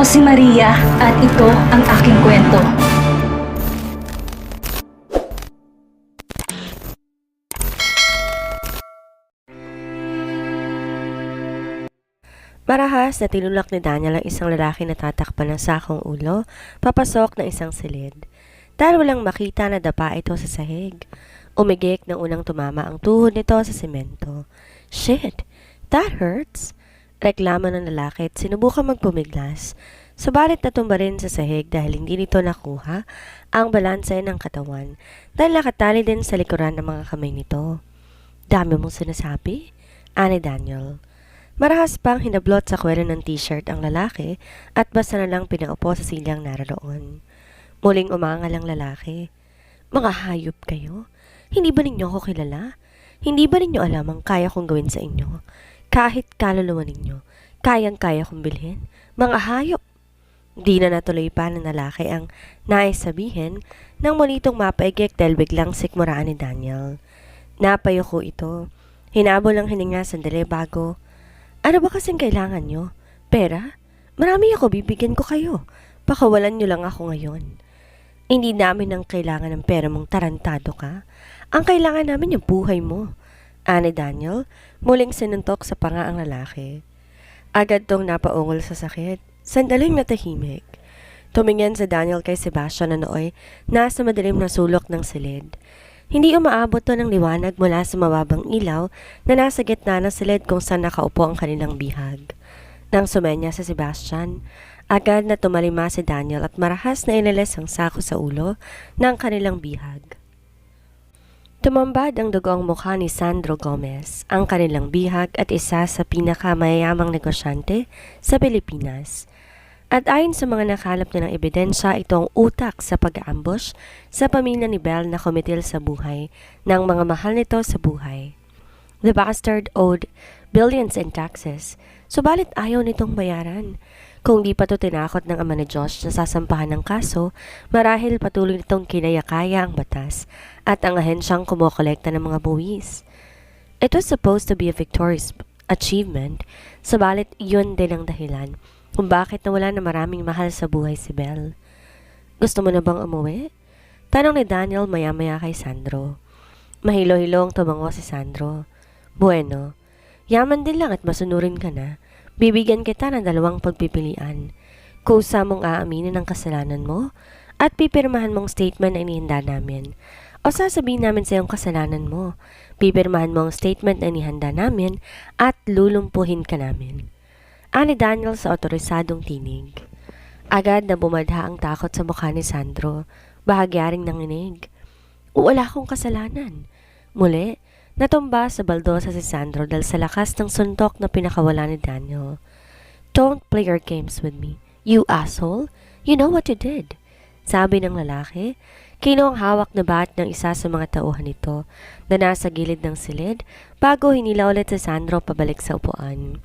si Maria at ito ang aking kwento. Marahas na tinulak ni Daniel ang isang lalaki na tatakpan ng sakong ulo, papasok ng isang silid. Dahil walang makita na dapa ito sa sahig. Umigik nang unang tumama ang tuhod nito sa semento. Shit! That hurts! Reklamo ng lalaki at sinubukan magpumiglas. Subalit natumba rin sa sahig dahil hindi nito nakuha ang balanse ng katawan dahil nakatali din sa likuran ng mga kamay nito. Dami mong sinasabi? Ani Daniel. Marahas pang hinablot sa kwero ng t-shirt ang lalaki at basta na lang pinaupo sa silyang naroon. Muling umangal ang lalaki. Mga hayop kayo? Hindi ba ninyo ako kilala? Hindi ba ninyo alam ang kaya kong gawin sa inyo? Kahit kaluluwa ninyo, kayang-kaya kong bilhin? Mga hayop! Di na natuloy pa ng lalaki ang nais sabihin nang muli itong mapaigik dahil biglang sikmuraan ni Daniel. Napayuko ito. Hinabol ang hininga sandali bago. Ano ba kasing kailangan nyo? Pera? Marami ako, bibigyan ko kayo. Pakawalan nyo lang ako ngayon. Hindi namin ang kailangan ng pera mong tarantado ka. Ang kailangan namin yung buhay mo. Ani Daniel, muling sinuntok sa panga ang lalaki. Agad tong napaungol sa sakit. Sandaling natahimik. Tumingin sa Daniel kay Sebastian na nooy nasa madilim na sulok ng silid. Hindi umaabot to ng liwanag mula sa mababang ilaw na nasa gitna ng silid kung saan nakaupo ang kanilang bihag. Nang sumenya sa Sebastian, agad na tumalima si Daniel at marahas na inalis ang sako sa ulo ng kanilang bihag. Tumambad ang dugoong mukha ni Sandro Gomez, ang kanilang bihag at isa sa pinakamayayamang negosyante sa Pilipinas. At ayon sa mga nakalap nilang ebidensya, itong utak sa pag-aambush sa pamilya ni Belle na kumitil sa buhay ng mga mahal nito sa buhay. The bastard owed billions in taxes, subalit ayaw nitong bayaran. Kung di pa to tinakot ng ama ni Josh na sasampahan ng kaso, marahil patuloy nitong kinayakaya ang batas at ang ahensyang kumukolekta ng mga buwis. It was supposed to be a victorious achievement, subalit yun din ang dahilan kung bakit nawala na maraming mahal sa buhay si Belle. Gusto mo na bang umuwi? Tanong ni Daniel maya-maya kay Sandro. Mahilo-hilo ang tumango si Sandro. Bueno, yaman din lang at masunurin ka na. Bibigyan kita ng 2 pagpipilian. Kusa mong aaminin ang kasalanan mo at pipirmahan mong statement na inihanda namin. O sasabihin namin sa iyong kasalanan mo. Pipirmahan mo ang statement na inihanda namin at lulumpuhin ka namin. Ani Daniel sa otorisadong tinig. Agad na bumadha ang takot sa mukha ni Sandro. Bahagyaring nanginig. Wala akong kasalanan. Muli, natumba sa baldosa si Sandro dahil sa lakas ng suntok na pinakawala ni Daniel. Don't play your games with me, you asshole. You know what you did. Sabi ng lalaki, kinuha ang hawak na bat ng isa sa mga tauhan nito na nasa gilid ng silid bago hinila ulit si Sandro pabalik sa upuan.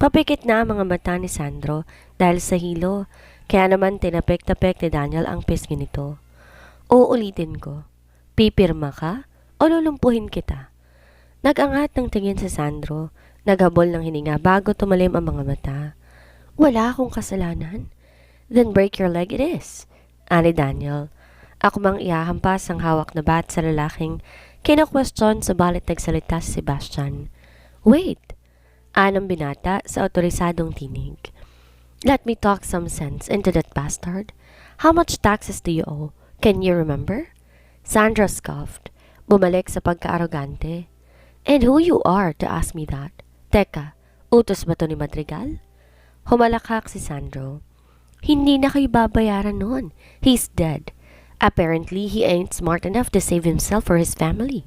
Papikit na ang mga mata ni Sandro dahil sa hilo, kaya naman tinapik-tapik ni Daniel ang pisngi nito. Uulitin ko, pipirma ka o lulumpuhin kita? Nag-angat ng tingin si Sandro, naghabol ng hininga bago tumalim ang mga mata. Wala akong kasalanan. Then break your leg it is. Ani Daniel. Ako mang ihahampas ang hawak na bat sa lalaking kinakwestiyon sa balit nagsalita si Sebastian. Wait! Anong binata sa otorisadong tinig. Let me talk some sense into that bastard. How much taxes do you owe? Can you remember? Sandra scoffed, bumalik sa pagka-arogante. And who you are to ask me that? Teka, utos ba to ni Madrigal? Humalakak si Sandro. Hindi na kayo babayaran noon. He's dead. Apparently, he ain't smart enough to save himself or his family.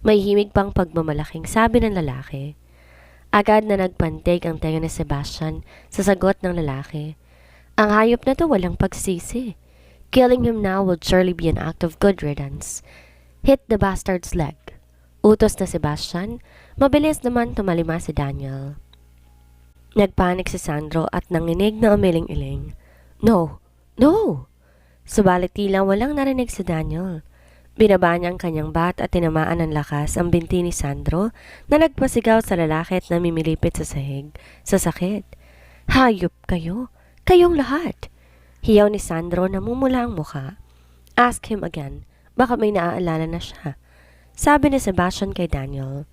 May himig pang pagmamalaking sabi ng lalaki. Agad na nagpantig ang tenga ni Sebastian sa sagot ng lalaki. Ang hayop na to walang pagsisi. Killing him now would surely be an act of good riddance. Hit the bastard's leg. Utos na Sebastian, mabilis naman tumalima si Daniel. Nagpanik si Sandro at nanginig na umiling-iling. No! No! Subalit tila walang narinig si Daniel. Binaba niya ang kanyang bat at tinamaan ng lakas ang binti ni Sandro na nagpasigaw sa lalaki at namimilipit sa sahig, sa sakit. Hayop kayo! Kayong lahat. Hiyaw ni Sandro na mumula ang mukha. Ask him again. Baka may naaalala na siya. Sabi ni Sebastian kay Daniel.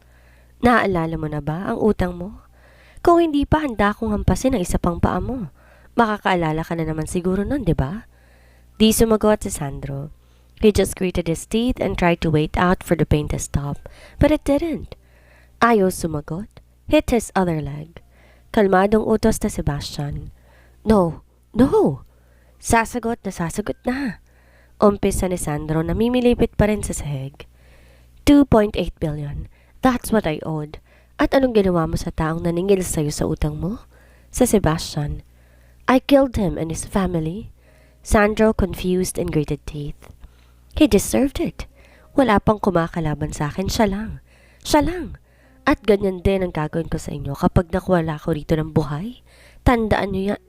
Naaalala mo na ba ang utang mo? Kung hindi pa, handa kong hampasin ang isa pang paa mo. Makakaalala ka na naman siguro nun, di ba? Di sumagot si Sandro. He just gritted his teeth and tried to wait out for the pain to stop, but it didn't. Ayaw sumagot. Hit his other leg. Kalmadong utos na Sebastian. No, no! Sasagot na. Umpisa ni Sandro na mimilipit pa rin sa sahig. 2.8 billion. That's what I owed. At anong ginawa mo sa taong naningil sa'yo sa utang mo? Sa Sebastian. I killed him and his family. Sandro confused and gritted teeth. He deserved it. Wala pang kumakalaban sa akin, siya lang. At ganyan din ang gagawin ko sa inyo kapag nakuwala ko rito ng buhay. Tandaan niyo yan.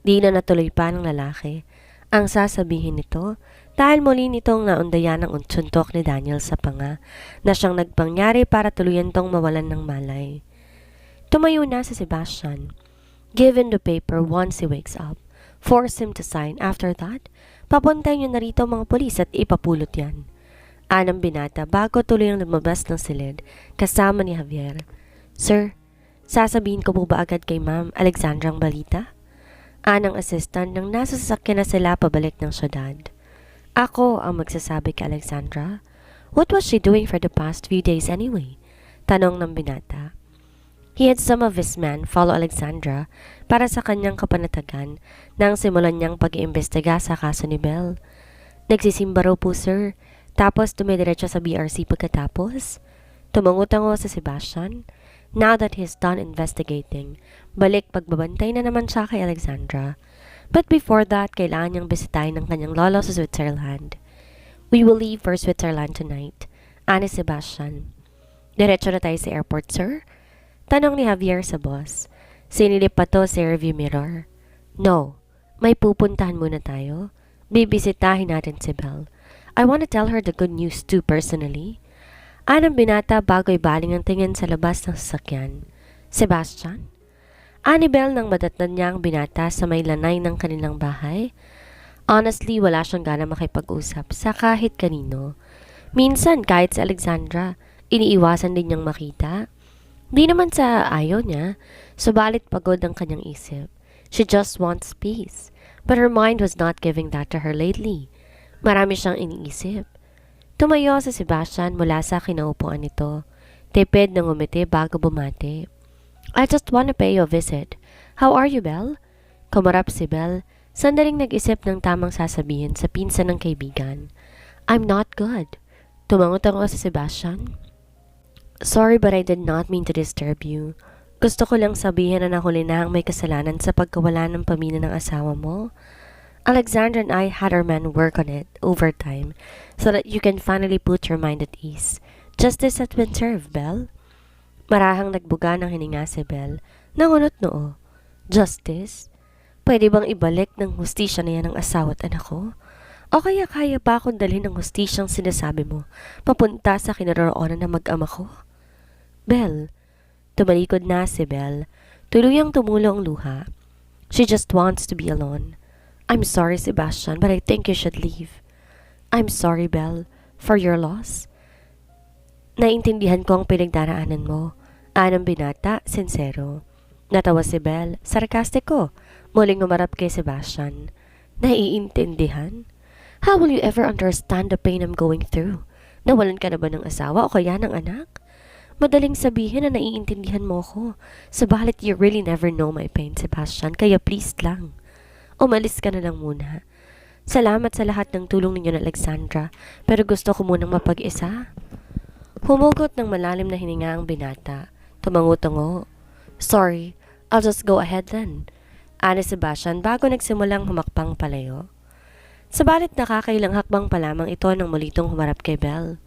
Di na natuloy pa ng lalaki ang sasabihin nito dahil muli nitong naundayan ang untsuntok ni Daniel sa panga na siyang nagpangyari para tuluyan tong mawalan ng malay. Tumayo na si Sebastian. Give him the paper once he wakes up. Force him to sign. After that, papuntay niyo na rito mga polis at ipapulot yan. Anang binata bago tuloy ang lumabas ng silid kasama ni Javier. Sir, sasabihin ko po ba agad kay Ma'am Alexandra ang balita? Anang assistant nang nasa sasakyan na sila pabalik ng syudad. Ako ang magsasabi kay Alexandra. What was she doing for the past few days anyway? Tanong ng binata. He had some of his men follow Alexandra para sa kanyang kapanatagan nang simulan niyang pag-iimbestiga sa kaso ni Belle. Nagsisimba raw po, sir. Tapos dumidiretso sa BRC pagkatapos. Tumangutango sa Sebastian. Now that he's done investigating, balik pagbabantay na naman siya kay Alexandra. But before that, kailangan niyang bisitahin ng kanyang lolo sa Switzerland. We will leave for Switzerland tonight. Ani Sebastian. Diretso na tayo sa airport, sir? Tanong ni Javier sa boss. Sinilip pa to sa rearview mirror. No, may pupuntahan muna tayo. Bibisitahin natin si Belle. I want to tell her the good news too personally. Anang binata bago ibaling ang tingin sa labas ng sasakyan. Sebastian? Ani Belle nang madatnan niya ang binata sa may lanay ng kanilang bahay. Honestly, wala siyang gana makipag-usap sa kahit kanino. Minsan, kahit sa Alexandra, iniiwasan din niyang makita. Di naman sa ayaw niya, subalit pagod ang kanyang isip. She just wants peace. But her mind was not giving that to her lately. Marami siyang iniisip. Tumayo si Sebastian mula sa kinaupuan nito. Tipid ng umiti bago bumati. I just want to pay you a visit. How are you, Belle? Kumarap si Belle, sandaling nag-isip ng tamang sasabihin sa pinsan ng kaibigan. I'm not good. Tumangot ako si Sebastian. Sorry but I did not mean to disturb you. Gusto ko lang sabihin na nahuli na ang may kasalanan sa pagkawala ng pamilya ng asawa mo. Alexandra and I had our men work on it overtime so that you can finally put your mind at ease. Justice has been served, Belle. Marahang nagbuga ng hininga si Belle. Nangunot noo. Justice? Pwede bang ibalik ng hustisya na yan ang asawa at anak ko? O kaya ba akong dalhin ng hustisyang sinasabi mo papunta sa kinaroroonan ng mag-ama ko? Belle. Tumalikod na si Belle. Tuluyang tumulo ang luha. She just wants to be alone. I'm sorry, Sebastian, but I think you should leave. I'm sorry, Belle, for your loss. Naintindihan ko ang pinagdaraanan mo. Anong binata, sincero. Natawa si Belle, sarkastiko. Muling umarap kay Sebastian. Naiintindihan? How will you ever understand the pain I'm going through? Nawalan ka na ba ng asawa o kaya ng anak? Madaling sabihin na naiintindihan mo ko. Subalit you really never know my pain, Sebastian, kaya please lang. Umalis ka na lang muna. Salamat sa lahat ng tulong ninyo na Alexandra, pero gusto ko munang mapag-isa. Humugot ng malalim na hininga ang binata. Tumangutango. Sorry, I'll just go ahead then. Ani Sebastian bago nagsimulang humakbang palayo. Sabalit nakakailang hakbang pa lamang ito nang mulitong humarap kay Belle.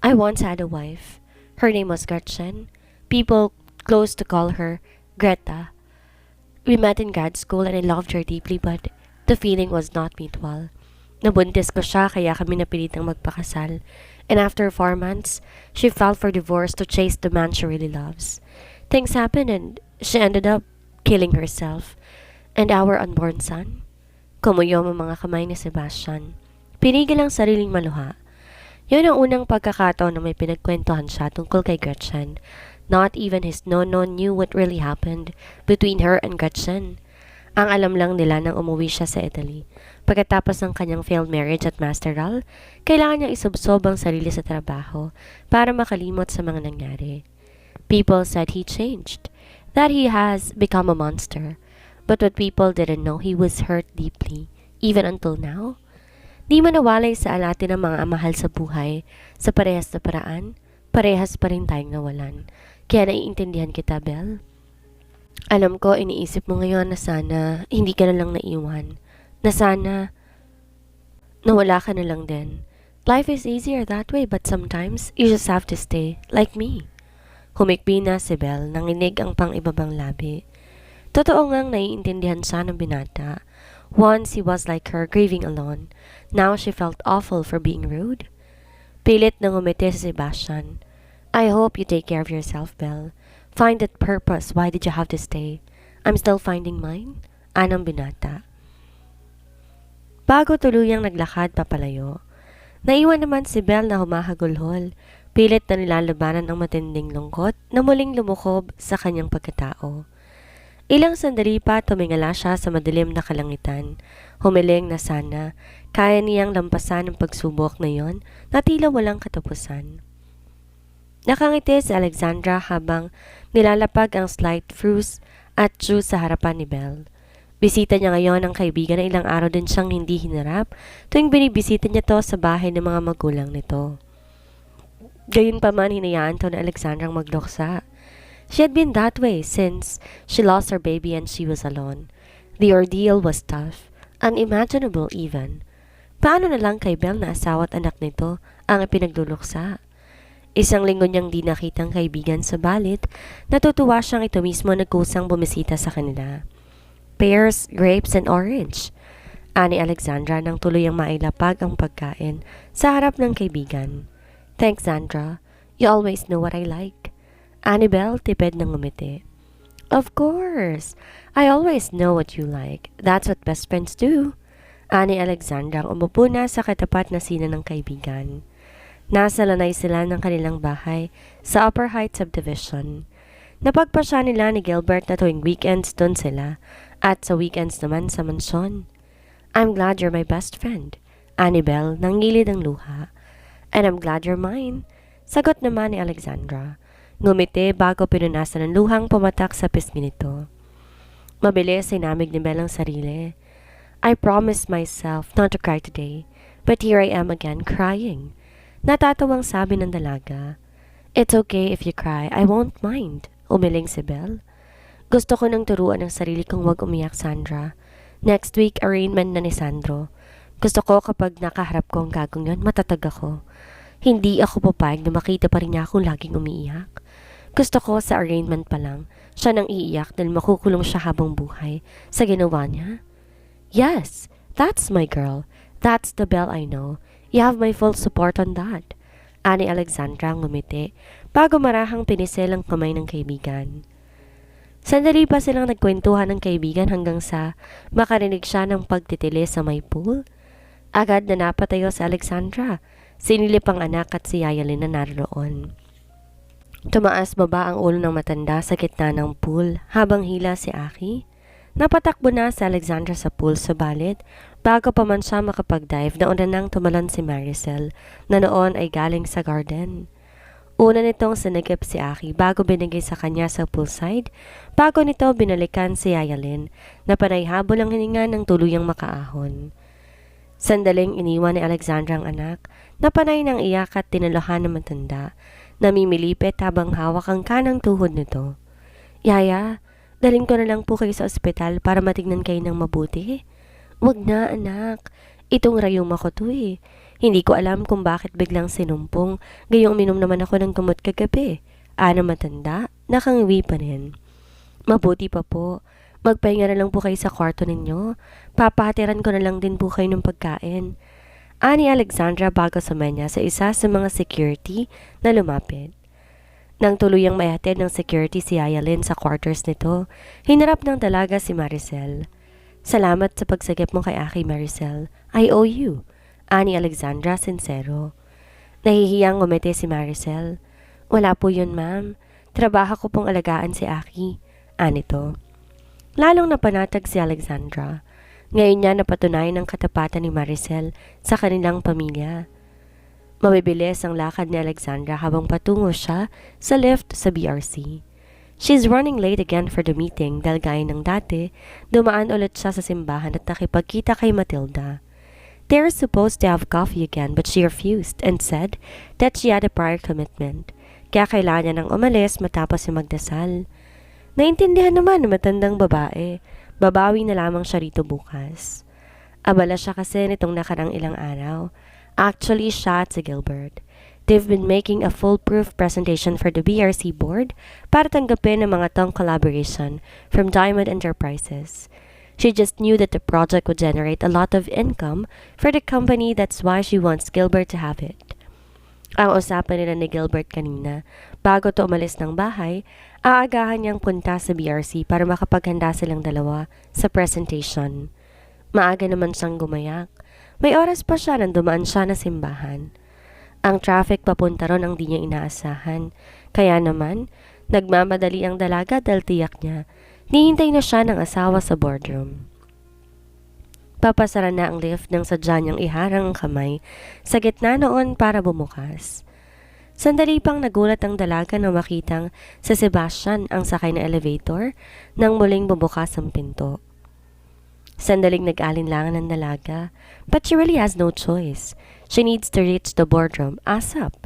I once had a wife. Her name was Gretchen. People close to call her Greta. We met in grad school and I loved her deeply but the feeling was not mutual. Nabuntis ko siya kaya kami napilitang magpakasal. And after 4 months, she filed for divorce to chase the man she really loves. Things happened and she ended up killing herself. And our unborn son? Kumuyom ang mga kamay ni Sebastian. Pinigil ang sariling maluha. Yun ang unang pagkakataon na may pinagkwentuhan siya tungkol kay Gretchen. Not even his nono knew what really happened between her and Gretchen. Ang alam lang nila nang umuwi siya sa Italy. Pagkatapos ng kanyang failed marriage at masteral, kailangan niyang isubsob ang sarili sa trabaho para makalimot sa mga nangyari. People said he changed, that he has become a monster. But what people didn't know, he was hurt deeply, even until now. Di manawalay sa alatin ng mga mahal sa buhay, sa parehas na paraan, parehas pa rin tayong nawalan. Kaya naiintindihan kita, Belle. Alam ko, iniisip mo ngayon na sana hindi ka na lang naiwan. Na sana nawala ka na lang din. Life is easier that way, but sometimes you just have to stay, like me. Humikbi na si Belle, nanginig ang pang-ibabang labi. Totoo ngang naiintindihan siya ng binata. Once he was like her, grieving alone. Now she felt awful for being rude. Pilit na ngumiti si Sebastian. I hope you take care of yourself, Belle. Find that purpose. Why did you have to stay? I'm still finding mine. Anang binata. Bago tuluyang naglakad papalayo, naiwan naman si Belle na humahagulhol. Pilit na nilalabanan ang matinding lungkot na muling lumukob sa kanyang pagkatao. Ilang sandali pa tumingala siya sa madilim na kalangitan, humiling na sana kaya niyang lampasan ang pagsubok na yon na tila walang katapusan. Nakangiti si Alexandra habang nilalapag ang slight fruits at juice sa harapan ni Belle. Bisita niya ngayon ang kaibigan na ilang araw din siyang hindi hinarap tuwing binibisita niya to sa bahay ng mga magulang nito. Gayunpaman hinayaan to na Alexandrang magluksa. She had been that way since she lost her baby and she was alone. The ordeal was tough, unimaginable even. Paano na lang kay Belle na asawa at anak nito ang ipinagluluksa? Isang linggo niyang di nakitang kaibigan sa balit, natutuwa siyang ito mismo nagkusang bumisita sa kanila. Pears, grapes, and orange. Ani Alexandra nang tuluyang mailapag ang pagkain sa harap ng kaibigan. Thanks, Sandra. You always know what I like. Annabelle tipid ng ngumiti. Of course. I always know what you like. That's what best friends do. Ani Alexandra umupo na sa katapat na sina ng kaibigan. Nasa lanay sila ng kanilang bahay sa Upper Heights Subdivision. Napagpasya nila ni Gilbert na tuwing weekends doon sila at sa weekends naman sa mansyon. I'm glad you're my best friend. Annabelle nangilid ang luha. And I'm glad you're mine. Sagot naman ni Alexandra. Ngumiti bago pinunasan ng luhang pumatak sa pisngi nito. Mabilis ay namig ni Belle ang sarili. I promised myself not to cry today, but here I am again crying. Natatawang sabi ng dalaga. It's okay if you cry, I won't mind. Umiling si Belle. Gusto ko nang turuan ang sarili kong wag umiyak, Sandra. Next week, arraignment na ni Sandro. Gusto ko kapag nakaharap ko ang gagong yon, matatag ako. Hindi ako papayag na makita pa rin niya akong laging umiiyak. Gusto ko sa arraignment pa lang, siya nang iiyak dahil makukulong siya habang buhay sa ginawa niya. Yes, that's my girl. That's the Belle I know. You have my full support on that. Ani Alexandra ngumiti bago marahang pinisil ang kamay ng kaibigan. Sandali pa silang nagkwentuhan ng kaibigan hanggang sa makarinig siya ng pagtitili sa may pool. Agad na napatayo si Alexandra. Sinilip ang anak at si Yayalin na naroon. Tumaas baba ang ulo ng matanda sa gitna ng pool habang hila si Aki. Napatakbo na si Alexandra sa pool subalit bago pa man siya makapag-dive nauna nang tumalon si Maricel na noon ay galing sa garden. Una nitong sinagip si Aki bago binigay sa kanya sa poolside, bago nito binalikan si Yayalin na panay habol ang hininga ng tuluyang makaahon. Sandaling iniwan ni Alexandra ang anak na panay ng iyak at tinalohan ng matanda, namimilipit habang hawak ang kanang tuhod nito. Yaya, dalhin ko na lang po kayo sa ospital para matignan kayo ng mabuti. Wag na, anak. Itong rayuma ko to eh. Hindi ko alam kung bakit biglang sinumpong, gayong uminom naman ako ng gamot kagabi. Ano matanda, nakangiwi pa rin. Mabuti pa po. Magpahinga na lang po kayo sa kwarto ninyo. Papahatiran ko na lang din po kayo ng pagkain. Ani Alexandra bago sumanya sa isa sa mga security na lumapit. Nang tuluyang maihatid ng security si Yayalin sa quarters nito, hinarap ng dalaga si Maricel. Salamat sa pagsagip mo kay Aki Maricel. I owe you. Ani Alexandra sincero. Nahihiyang ngumiti si Maricel. Wala po yun, ma'am. Trabaho ko pong alagaan si Aki. Anito. Lalong napanatag si Alexandra. Ngayon niya napatunayan ang katapatan ni Maricel sa kanilang pamilya. Mabibilis ang lakad ni Alexandra habang patungo siya sa lift sa BRC. She's running late again for the meeting dahil gaya ng dati, dumaan ulit siya sa simbahan at nakipagkita kay Matilda. They were supposed to have coffee again but she refused and said that she had a prior commitment. Kaya kailangan niya nang umalis matapos si magdasal. Naintindihan naman ng matandang babae. Babawi na lamang siya rito bukas. Abala siya kasi nitong nakarang ilang araw. Actually, siya at si Gilbert. They've been making a foolproof presentation for the BRC board para tanggapin ang mga tong collaboration from Diamond Enterprises. She just knew that the project would generate a lot of income for the company, that's why she wants Gilbert to have it. Ang usapan nila ni Gilbert kanina, bago to umalis ng bahay, aagahan niyang punta sa BRC para makapaghanda silang dalawa sa presentation. Maaga naman siyang gumayak. May oras pa siya nang dumaan siya na simbahan. Ang traffic papunta ron ang di niya inaasahan. Kaya naman, nagmamadali ang dalaga dahil tiyak niya. Nihintay na siya ng asawa sa boardroom. Papasara na ang lift nang sadya niyang iharang ang kamay sa gitna noon para bumukas. Sandali pang nagulat ang dalaga na makitang si Sebastian ang sakay na elevator nang muling bumukas ang pinto. Sandaling nag-alinlangan ng dalaga, but she really has no choice. She needs to reach the boardroom ASAP.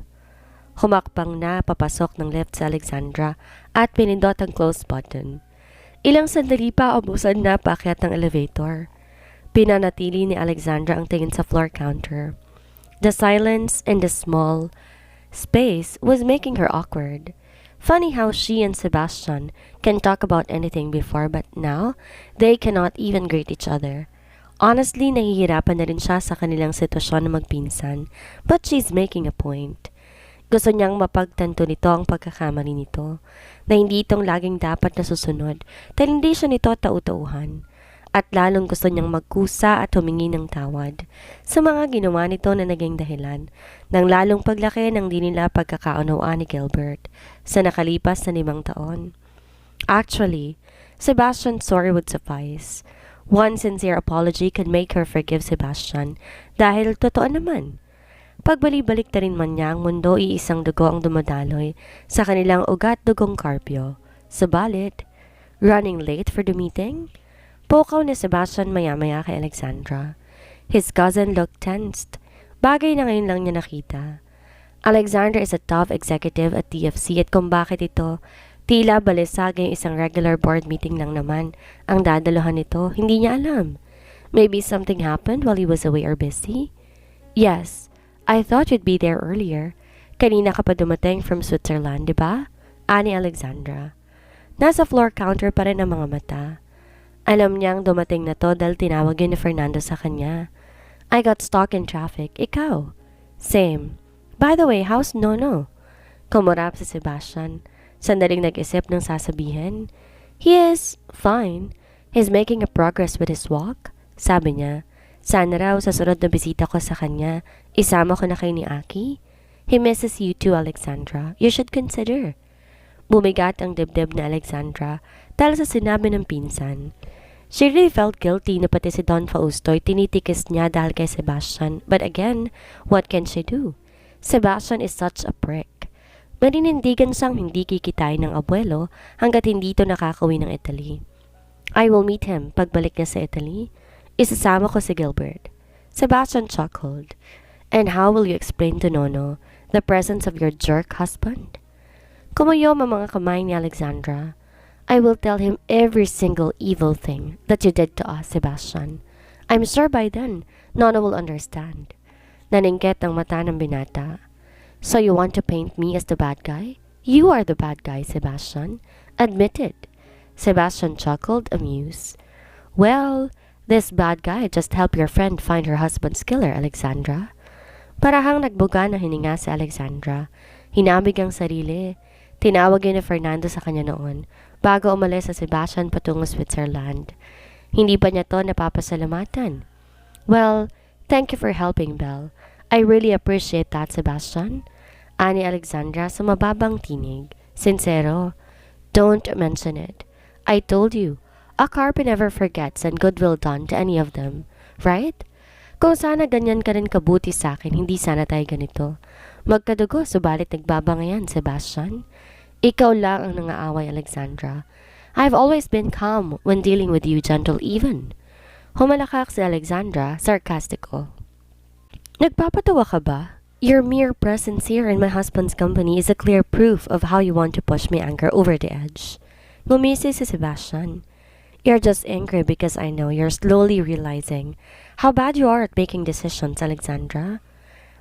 Humakbang na papasok ng lift si Alexandra at pinindot ang close button. Ilang sandali pa ubusan na paakyat ng elevator. Pinanatili ni Alexandra ang tingin sa floor counter. The silence in the small space was making her awkward. Funny how she and Sebastian can talk about anything before but now, they cannot even greet each other. Honestly, nahihirapan na rin siya sa kanilang sitwasyon na magpinsan, but she's making a point. Gusto niyang mapagtanto nito ang pagkakamali nito, na hindi itong laging dapat na susunod dahil hindi siya nito tau-tauhan. At lalong gusto niyang magkusa at humingi ng tawad sa mga ginawa nito na naging dahilan ng lalong paglaki ng di nila pagkakaunawaan ni Gilbert sa nakalipas na 5 taon. Actually, Sebastian's sorry would suffice. One sincere apology could make her forgive Sebastian dahil totoo naman. Pagbalik-balik na rin man niya ang mundo, iisang dugo ang dumadaloy sa kanilang ugat-dugong karpyo. Subalit, running late for the meeting? Pukaw ni Sebastian maya-maya kay Alexandra. His cousin looked tensed. Bagay na ngayon lang niya nakita. Alexandra is a top executive at TFC at kung bakit ito, tila balisag yung isang regular board meeting lang naman ang dadaluhan nito, hindi niya alam. Maybe something happened while he was away or busy? Yes, I thought you'd be there earlier. Kanina ka pa dumating from Switzerland, di ba? Ani Alexandra. Nasa floor counter pa rin ang mga mata. Alam niyang dumating na to dahil tinawag yun ni Fernando sa kanya. I got stuck in traffic. Ikaw? Same. By the way, how's Nono? Kumurap si Sebastian. Sandaling nag-isip ng sasabihin. He is fine. He's making a progress with his walk. Sabi niya, sana raw sa sunod na bisita ko sa kanya, isama ko na kayo ni Aki. He misses you too, Alexandra. You should consider. Bumigat ang dibdib na Alexandra dahil sa sinabi ng pinsan. She really felt guilty na pati si Don Fausto'y tinitikis niya dahil kay Sebastian. But again, what can she do? Sebastian is such a prick. Maninindigan siyang hindi kikitain ng abuelo hanggat hindi ito nakakauwi ng Italy. I will meet him pagbalik niya sa Italy. Isasama ko si Gilbert. Sebastian chuckled. And how will you explain to Nono the presence of your jerk husband? Kumuyom ang mga kamay ni Alexandra. I will tell him every single evil thing that you did to us, Sebastian. I'm sure by then, Nono will understand. Naningkit ang mata ng binata. So you want to paint me as the bad guy? You are the bad guy, Sebastian. Admit it. Sebastian chuckled, amused. Well, this bad guy just helped your friend find her husband's killer, Alexandra. Parahang nagbuga na hininga si Alexandra. Hinamig ang sarili. Tinawag yun ni Fernando sa kanya noon bago umalis sa Sebastian patungo Switzerland. Hindi pa niya to napapasalamatan. Well, thank you for helping, Belle. I really appreciate that, Sebastian. Ani Alexandra sa mababang tinig. Sincero, don't mention it. I told you, a carpet never forgets and goodwill done to any of them. Right? Kung sana ganyan ka rin kabuti sa akin, hindi sana tayo ganito. Magkadugo, subalit nagbabangayan, Sebastian. Ikaw lang ang nangaaway, Alexandra. I've always been calm when dealing with you, gentle even. Humalakak si Alexandra, sarcastiko. Nagpapatawa ka ba? Your mere presence here in my husband's company is a clear proof of how you want to push my anger over the edge. Ngumisi si Sebastian. You're just angry because I know you're slowly realizing how bad you are at making decisions, Alexandra.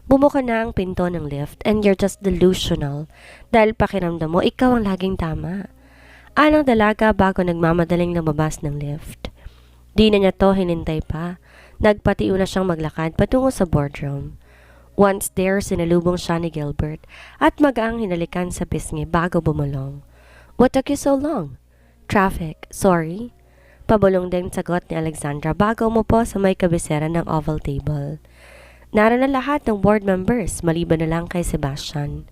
Bumuka na ang pinto ng lift and you're just delusional dahil pakiramdam mo ikaw ang laging tama. Anong dalaga bago nagmamadaling lumabas ng lift. Di na niya to hinintay pa. Nagpatiw na siyang maglakad patungo sa boardroom. Once there, sinalubong siya ni Gilbert at magaang hinalikan sa pisngi bago bumulong. What took you so long? Traffic, sorry. Pabulong din sagot ni Alexandra bago umupo sa may kabisera ng oval table. Naroon na lahat ng board members, maliban na lang kay Sebastian.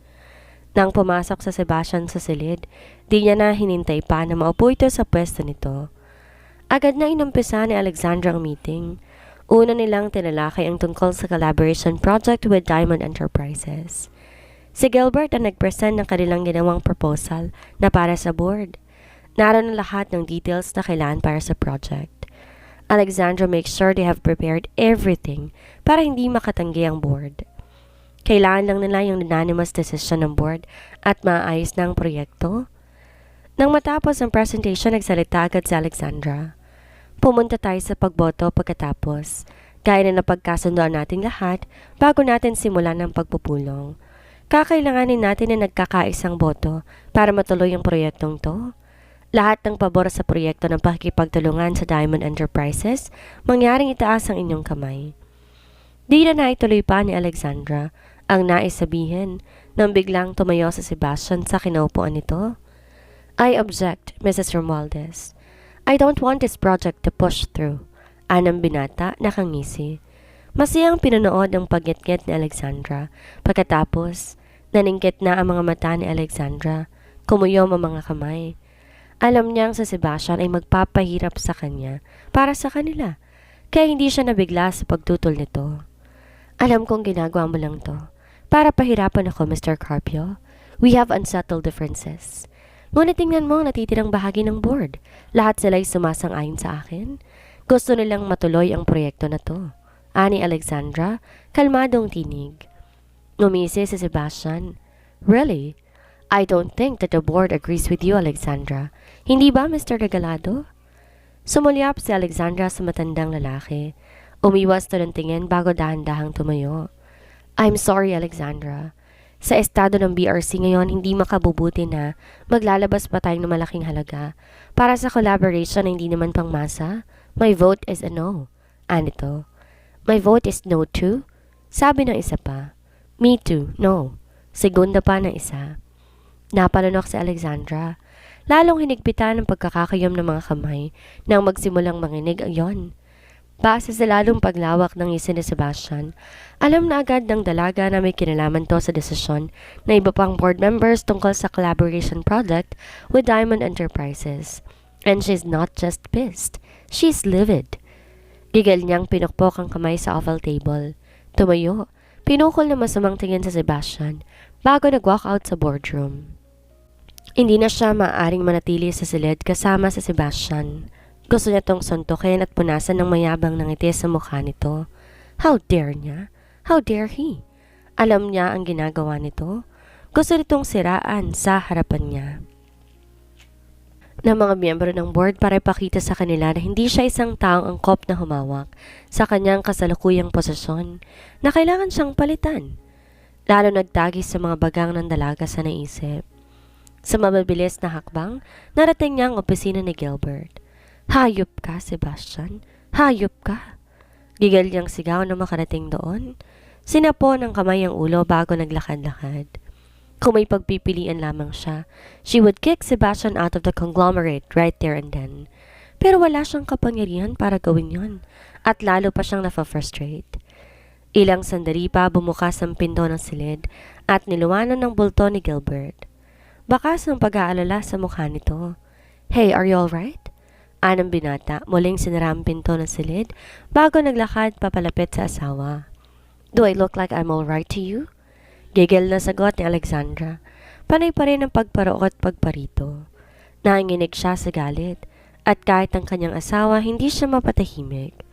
Nang pumasok sa Sebastian sa silid, di niya na hinintay pa na maupo ito sa pwesto nito. Agad na inumpisa ni Alexandra ang meeting. Una nilang tinalakay ang tungkol sa collaboration project with Diamond Enterprises. Si Gilbert ang nag-present ng kanilang ginawang proposal na para sa board. Naroon ang lahat ng details na kailangan para sa project. Alexandra makes sure they have prepared everything para hindi makatanggi ang board. Kailangan lang nila yung unanimous decision ng board at maayos na ang proyekto. Nang matapos ang presentation, nagsalita agad si Alexandra. Pumunta tayo sa pagboto pagkatapos, gaya na napagkasundoan nating lahat bago natin simulan ang pagpupulong. Kakailanganin natin na nagkakaisang boto para matuloy ang proyektong to. Lahat ng pabor sa proyekto ng pakikipagtulungan sa Diamond Enterprises, mangyaring itaas ang inyong kamay. Di na naituloy pa ni Alexandra ang nais sabihin nang biglang tumayo sa Sebastian sa kinaupuan nito. I object, Mrs. Romualdez. I don't want this project to push through. Anang binata, nakangisi. Masayang pinanood ang pagyatgyat ni Alexandra. Pagkatapos, naningkit na ang mga mata ni Alexandra. Kumuyom ang mga kamay. Alam niyang sa Sebastian ay magpapahirap sa kanya para sa kanila. Kaya hindi siya nabigla sa pagtutol nito. Alam kong ginagawa mo lang to. Para pahirapan ako, Mr. Carpio. We have unsettled differences. Ngunit tingnan mo ang natitirang bahagi ng board. Lahat sila'y sumasang-ayon sa akin. Gusto nilang matuloy ang proyekto na to. Ani Alexandra, kalmadong tinig. Ngumisi si Sebastian. Really? I don't think that the board agrees with you, Alexandra. Hindi ba, Mr. Regalado? Sumulyap si Alexandra sa matandang lalaki. Umiwas to ng tingin bago dahan-dahang tumayo. I'm sorry, Alexandra. Sa estado ng BRC ngayon, hindi makabubuti na maglalabas pa tayong ng malaking halaga para sa collaboration na hindi naman pangmasa. My vote is a no. Anito. My vote is no too. Sabi ng isa pa. Me too, no. Segunda pa ng isa. Napalunok si Alexandra. Lalong hinigpitan ng pagkakakayom ng mga kamay nang magsimulang manginig ayon. Base sa lalong paglawak ng isin ni Sebastian, alam na agad ng dalaga na may kinalaman to sa desisyon na iba pang board members tungkol sa collaboration project with Diamond Enterprises. And she's not just pissed, she's livid. Gigal niyang pinukpok ang kamay sa oval table. Tumayo, pinukol na masamang tingin sa Sebastian bago nag-walk out sa boardroom. Hindi na siya maaaring manatili sa silid kasama sa Sebastian. Gusto niya tong suntukin at punasan ng mayabang ng ngiti sa mukha nito. How dare niya? How dare he? Alam niya ang ginagawa nito. Gusto nitong siraan sa harapan niya. Ng mga miyembro ng board para ipakita sa kanila na hindi siya isang taong angkop na humawak sa kanyang kasalukuyang posisyon na kailangan siyang palitan. Lalo nagtagis sa mga bagang ng dalaga sa naisip. Sa mabilis na hakbang, narating niya ang opisina ni Gilbert. Hayop ka, Sebastian. Hayop ka. Gigal niyang sigaw na makarating doon. Sinapo ng kamay ang ulo bago naglakad-lakad. Kung may pagpipilian lamang siya, she would kick Sebastian out of the conglomerate right there and then. Pero wala siyang kapangyarihan para gawin yon, at lalo pa siyang nafa-frustrate. Ilang sandali pa bumukas ang pinto ng silid at niluwanan ng bulto ni Gilbert. Bakas ng pag-aalala sa mukha nito. "Hey, are you alright?" Anang binata, muling sinara ang pinto ng silid bago naglakad papalapit sa asawa. "Do I look like I'm alright to you?" Gigil na sagot ni Alexandra. Panay pa rin ang pagparoo at pagparito. Nanginginig siya sa galit, at kahit ang kanyang asawa hindi siya mapatahimik.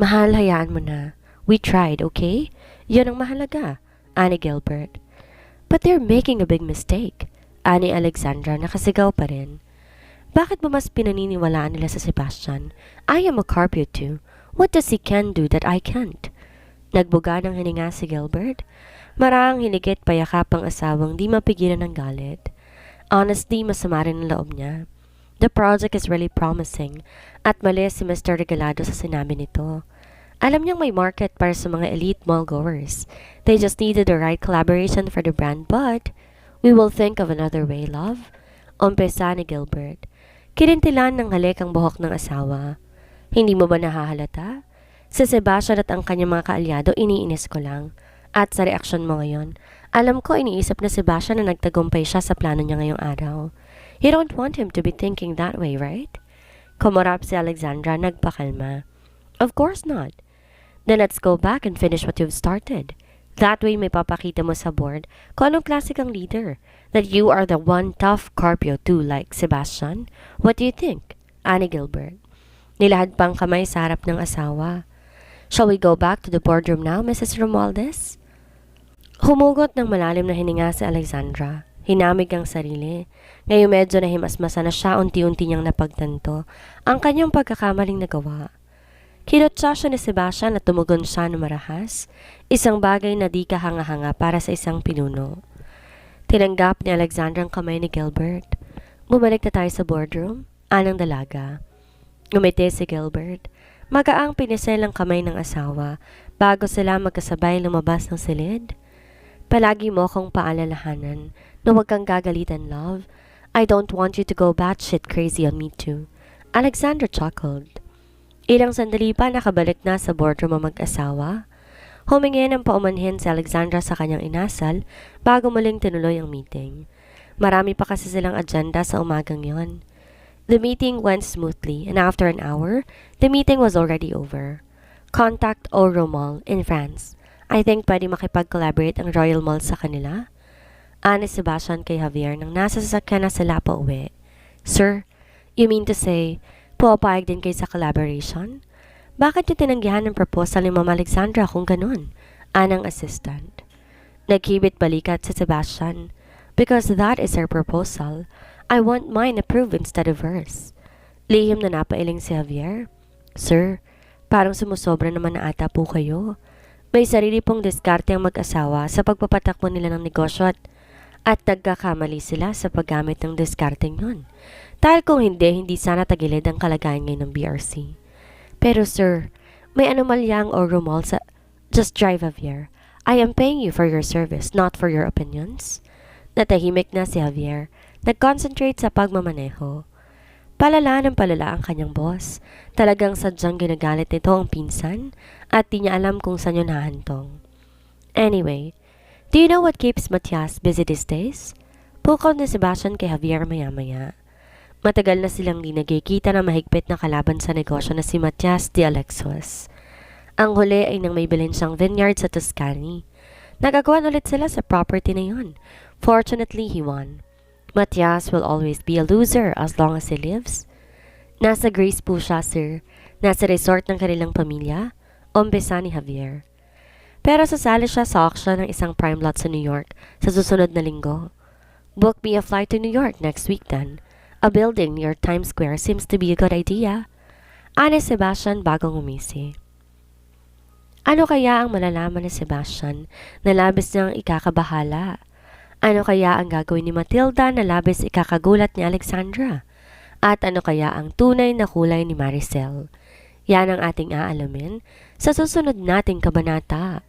"Mahal, hayaan mo na. We tried, okay? Yun ang mahalaga," ani Gilbert. "But they're making a big mistake," ani Alexandra, nakasigaw pa rin. Bakit ba mas pinaniniwalaan nila sa Sebastian? "I am a Carpio too. What does he can do that I can't?" Nagbuga ng hininga si Gilbert. Marahang hinigit payakap ang asawang di mapigilan ng galit. Honestly, masama rin ang loob niya. The project is really promising, at mali si Mr. Regalado sa sinabi nito. Alam niyang may market para sa mga elite mall goers. They just needed the right collaboration for the brand, but we will think of another way, love. Umpisa ni Gilbert. Kinintilan ng halik ang buhok ng asawa. "Hindi mo ba nahahalata? Si Sebastian at ang kanyang mga kaalyado, iniinis ko lang. At sa reaksyon mo ngayon, alam ko iniisip na Sebastian na nagtagumpay siya sa plano niya ngayong araw. You don't want him to be thinking that way, right?" Kumarap si Alexandra, nagpakalma. "Of course not. Then let's go back and finish what you've started. That way may papakita mo sa board kung anong klase kang leader. That you are the one tough Carpio too, like Sebastian. What do you think?" ani Gilbert. Nilahad pang kamay sa harap ng asawa. "Shall we go back to the boardroom now, Mrs. Romualdez?" Humugot ng malalim na hininga si Alexandra. Hinamig ang sarili. Ngayon medyo nahimasmasa na siya, unti-unti niyang napagtanto ang kanyang pagkakamaling nagawa. Kinutsa siya ni Sebastian at tumugon siya ng marahas, isang bagay na di kahanga-hanga para sa isang pinuno. Tinanggap ni Alexandra ang kamay ni Gilbert. "Bumalik na tayo sa boardroom," anang dalaga. Ngumiti si Gilbert. Magaang pinisel ang kamay ng asawa bago sila magkasabay lumabas ng silid. "Palagi mo akong paalalahanan na huwag kang gagalitan, love. I don't want you to go batshit crazy on me too." Alexandra chuckled. Ilang sandali pa nakabalik na sa boardroom ang mag-asawa. Humingi ng paumanhin si Alexandra sa kanyang inasal bago muling tinuloy ang meeting. Marami pa kasi silang agenda sa umagang yon. The meeting went smoothly, and after an hour, the meeting was already over. Contact Oro Mall in France. I think pwede makipag-collaborate ang Royal Mall sa kanila. Ani Sebastian kay Javier nang nasa sasakyan na sila pa uwi. "Sir, you mean to say, puwapayag din kayo sa collaboration? Bakit niyo tinanggihan ang proposal ni Mama Alexandra kung ganun?" anang assistant. Nagkibit balikat si Sebastian. "Because that is her proposal. I want mine approved instead of hers." Lihim na napailing si Javier. "Sir, parang sumusobra naman na ata po kayo. May sarili pong diskarte ang mag-asawa sa pagpapatakbo nila ng negosyo at nagkakamali sila sa paggamit ng diskarteng yun. Dahil kung hindi sana tagilid ang kalagayan ngayon ng BRC. Pero sir, may anomalyang o rumol sa... Just drive, Javier. I am paying you for your service, not for your opinions." Natahimik na si Javier. Nag-concentrate sa pagmamaneho. Palala ng palala ang kanyang boss. Talagang sadyang ginagalit nito ang pinsan at di niya alam kung saan yun hahantong. "Anyway, do you know what keeps Matias busy these days?" Pukaw ni Sebastian kay Javier maya-maya. Matagal na silang di nagkikita na mahigpit na kalaban sa negosyo na si Matias de Alexos. Ang huli ay nang may bilhin siyang vineyard sa Tuscany. Nagagawan ulit sila sa property na yun. Fortunately, he won. Matias will always be a loser as long as he lives. Nasa Greece po siya, sir. Nasa resort ng kanilang pamilya. Umpisa ni Javier. Pero sasali siya sa auction ng isang prime lot sa New York sa susunod na linggo. Book me a flight to New York next week then. A building near Times Square seems to be a good idea. Ani Sebastian bagong umisi. Ano kaya ang malalaman ni Sebastian na labis niyang ikakabahala? Ano kaya ang gagawin ni Matilda na labis ikakagulat ni Alexandra? At ano kaya ang tunay na kulay ni Maricel? Yan ang ating aalamin sa susunod nating kabanata.